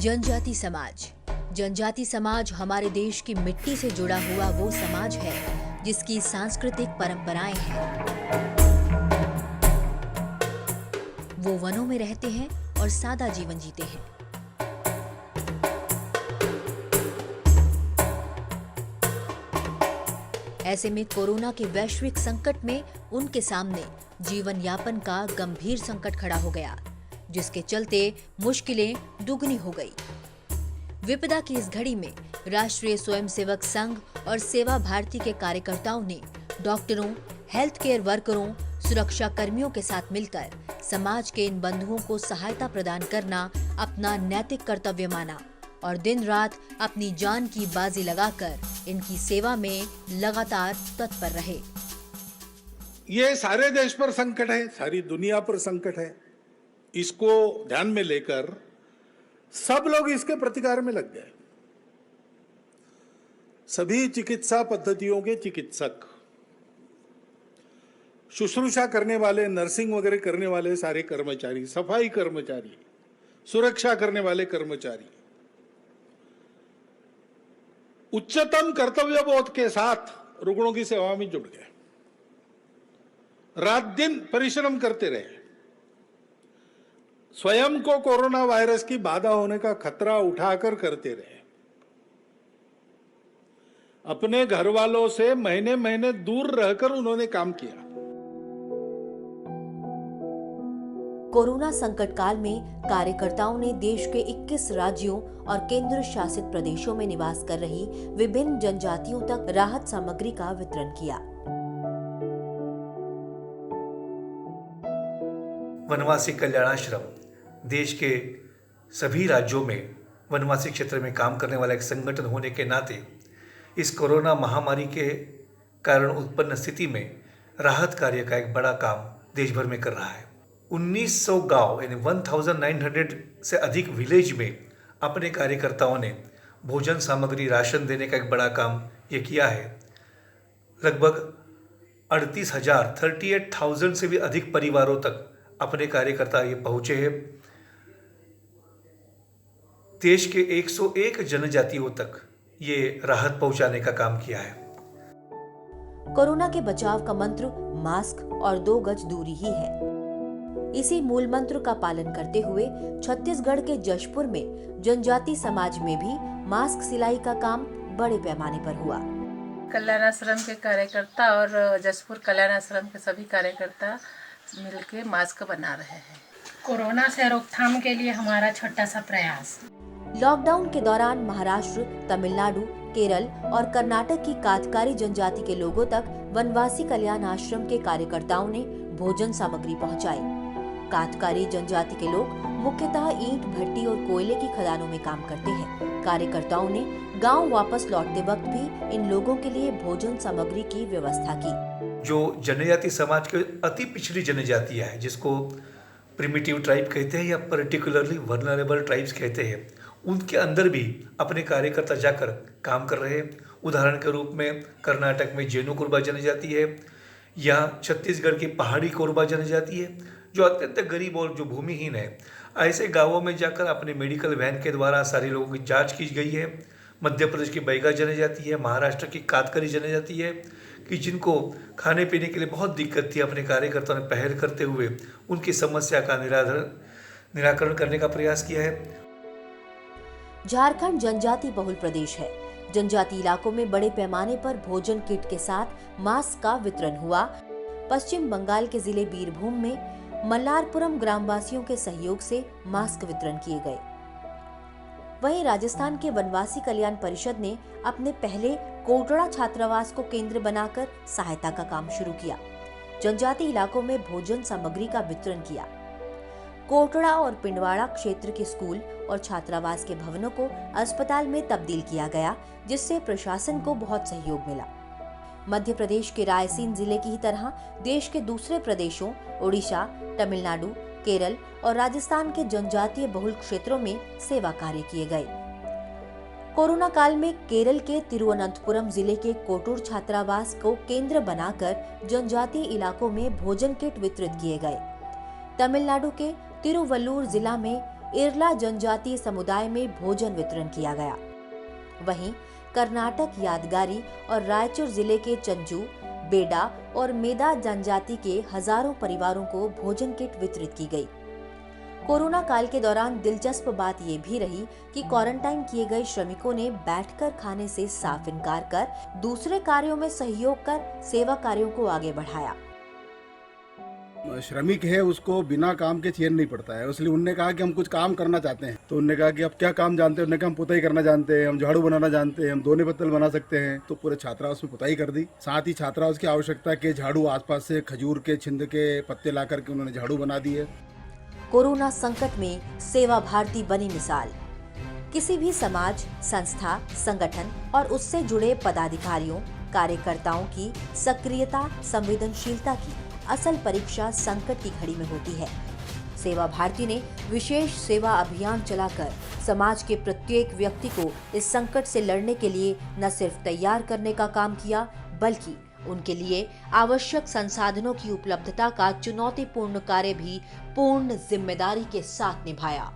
जनजाति समाज। जनजाति समाज हमारे देश की मिट्टी से जुड़ा हुआ वो समाज है जिसकी सांस्कृतिक परंपराएं हैं। वो वनों में रहते हैं और सादा जीवन जीते हैं। ऐसे में कोरोना के वैश्विक संकट में उनके सामने जीवन यापन का गंभीर संकट खड़ा हो गया, जिसके चलते मुश्किलें दुगनी हो गई। विपदा की इस घड़ी में राष्ट्रीय स्वयंसेवक संघ और सेवा भारती के कार्यकर्ताओं ने डॉक्टरों, हेल्थ केयर वर्करों, सुरक्षा कर्मियों के साथ मिलकर समाज के इन बंधुओं को सहायता प्रदान करना अपना नैतिक कर्तव्य माना और दिन रात अपनी जान की बाजी लगाकर इनकी सेवा में लगातार तत्पर रहे। ये सारे देश पर संकट है, सारी दुनिया पर संकट है। इसको ध्यान में लेकर सब लोग इसके प्रतिकार में लग गए। सभी चिकित्सा पद्धतियों के चिकित्सक, शुश्रूषा करने वाले, नर्सिंग वगैरह करने वाले सारे कर्मचारी, सफाई कर्मचारी, सुरक्षा करने वाले कर्मचारी उच्चतम कर्तव्य बोध के साथ रुग्णों की सेवा में जुट गए। रात दिन परिश्रम करते रहे। स्वयं को कोरोना वायरस की बाधा होने का खतरा उठाकर करते रहे। अपने घर वालों से महीने महीने दूर रहकर उन्होंने काम किया। कोरोना संकट काल में कार्यकर्ताओं ने देश के 21 राज्यों और केंद्र शासित प्रदेशों में निवास कर रही विभिन्न जनजातियों तक राहत सामग्री का वितरण किया। वनवासी कल्याणाश्रम देश के सभी राज्यों में वनवासी क्षेत्र में काम करने वाला एक संगठन होने के नाते इस कोरोना महामारी के कारण उत्पन्न स्थिति में राहत कार्य का एक बड़ा काम देश भर में कर रहा है। 1900 गांव यानी 1900 से अधिक विलेज में अपने कार्यकर्ताओं ने भोजन सामग्री, राशन देने का एक बड़ा काम ये किया है। लगभग 38,000 से भी अधिक परिवारों तक अपने कार्यकर्ता ये पहुंचे हैं। देश के 101 जनजातियों तक ये राहत पहुंचाने का काम किया है। कोरोना के बचाव का मंत्र मास्क और 2 गज दूरी ही है। इसी मूल मंत्र का पालन करते हुए छत्तीसगढ़ के जशपुर में जनजाति समाज में भी मास्क सिलाई का काम बड़े पैमाने पर हुआ। कल्याणाश्रम के कार्यकर्ता और जशपुर कल्याणाश्रम के सभी कार्यकर्ता मिलके मास्क बना रहे हैं। कोरोना से रोकथाम के लिए हमारा छोटा सा प्रयास। लॉकडाउन के दौरान महाराष्ट्र, तमिलनाडु, केरल और कर्नाटक की कातकारी जनजाति के लोगों तक वनवासी कल्याण आश्रम के कार्यकर्ताओं ने भोजन सामग्री पहुंचाई। कातकारी जनजाति के लोग मुख्यतः ईंट भट्टी और कोयले की खदानों में काम करते हैं। कार्यकर्ताओं ने गांव वापस लौटते वक्त भी इन लोगों के लिए भोजन सामग्री की व्यवस्था की। जो जनजाति समाज के अति पिछड़ी जनजातियां हैं, जिसको प्रिमिटिव ट्राइब कहते हैं या पर्टिकुलरली वल्नरेबल ट्राइब्स कहते हैं, उनके अंदर भी अपने कार्यकर्ता जाकर काम कर रहे हैं। उदाहरण के रूप में कर्नाटक में जेनु कोरबा जनजाति है या छत्तीसगढ़ की पहाड़ी कोरबा जनजाति है, जो अत्यंत गरीब और जो भूमिहीन है। ऐसे गांवों में जाकर अपने मेडिकल वैन के द्वारा सारे लोगों की जांच की गई है। मध्य प्रदेश की बैगा जनजाति है, महाराष्ट्र की कातकरी जनजाति है कि जिनको खाने पीने के लिए बहुत दिक्कत थी, अपने कार्यकर्ताओं ने पहल करते हुए उनकी समस्या का निराकरण करने का प्रयास किया है। झारखंड जनजाति बहुल प्रदेश है। जनजाति इलाकों में बड़े पैमाने पर भोजन किट के साथ मास्क का वितरण हुआ। पश्चिम बंगाल के जिले बीरभूम में मल्लारपुरम ग्रामवासियों के सहयोग से मास्क वितरण किए गए। वहीं राजस्थान के वनवासी कल्याण परिषद ने अपने पहले कोटड़ा छात्रावास को केंद्र बनाकर सहायता का काम शुरू किया। जनजाति इलाकों में भोजन सामग्री का वितरण किया। कोटड़ा और पिंडवाड़ा क्षेत्र के स्कूल और छात्रावास के भवनों को अस्पताल में तब्दील किया गया, जिससे प्रशासन को बहुत सहयोग मिला। मध्य प्रदेश के रायसेन जिले की ही तरह देश के दूसरे प्रदेशों ओडिशा, तमिलनाडु, केरल और राजस्थान के जनजातीय बहुल क्षेत्रों में सेवा कार्य किए गए। कोरोना काल में केरल के तिरुवनंतपुरम जिले के कोटूर छात्रावास को केंद्र बनाकर जनजातीय इलाकों में भोजन किट वितरित किए गए। तमिलनाडु के तिरुवल्लूर जिला में इरला जनजातीय समुदाय में भोजन वितरण किया गया। वहीं कर्नाटक यादगारी और रायचूर जिले के चंजू, बेडा और मेदा जनजाति के हजारों परिवारों को भोजन किट वितरित की गई। कोरोना काल के दौरान दिलचस्प बात ये भी रही कि क्वारंटाइन किए गए श्रमिकों ने बैठकर खाने से साफ इनकार कर दूसरे कार्यों में सहयोग कर सेवा कार्यों को आगे बढ़ाया। श्रमिक है उसको बिना काम के चैन नहीं पड़ता है, इसलिए उनने कहा कि हम कुछ काम करना चाहते हैं। तो उनने कहा कि आप क्या काम जानते हैं? उन्होंने कहा हम पुताई करना जानते हैं, हम झाड़ू बनाना जानते हैं, हम दोने पत्तल बना सकते हैं। तो पूरे छात्रावास में पुताई कर दी। साथ ही छात्रावास की आवश्यकता के झाड़ू आसपास से खजूर के छिंद के पत्ते ला करके उन्होंने झाड़ू बना दिए। कोरोना संकट में सेवा भारती बनी मिसाल। किसी भी समाज, संस्था, संगठन और उससे जुड़े पदाधिकारियों, कार्यकर्ताओं की सक्रियता, संवेदनशीलता की असल परीक्षा संकट की घड़ी में होती है। सेवा भारती ने विशेष सेवा अभियान चलाकर समाज के प्रत्येक व्यक्ति को इस संकट से लड़ने के लिए न सिर्फ तैयार करने का काम किया, बल्कि उनके लिए आवश्यक संसाधनों की उपलब्धता का चुनौतीपूर्ण कार्य भी पूर्ण जिम्मेदारी के साथ निभाया।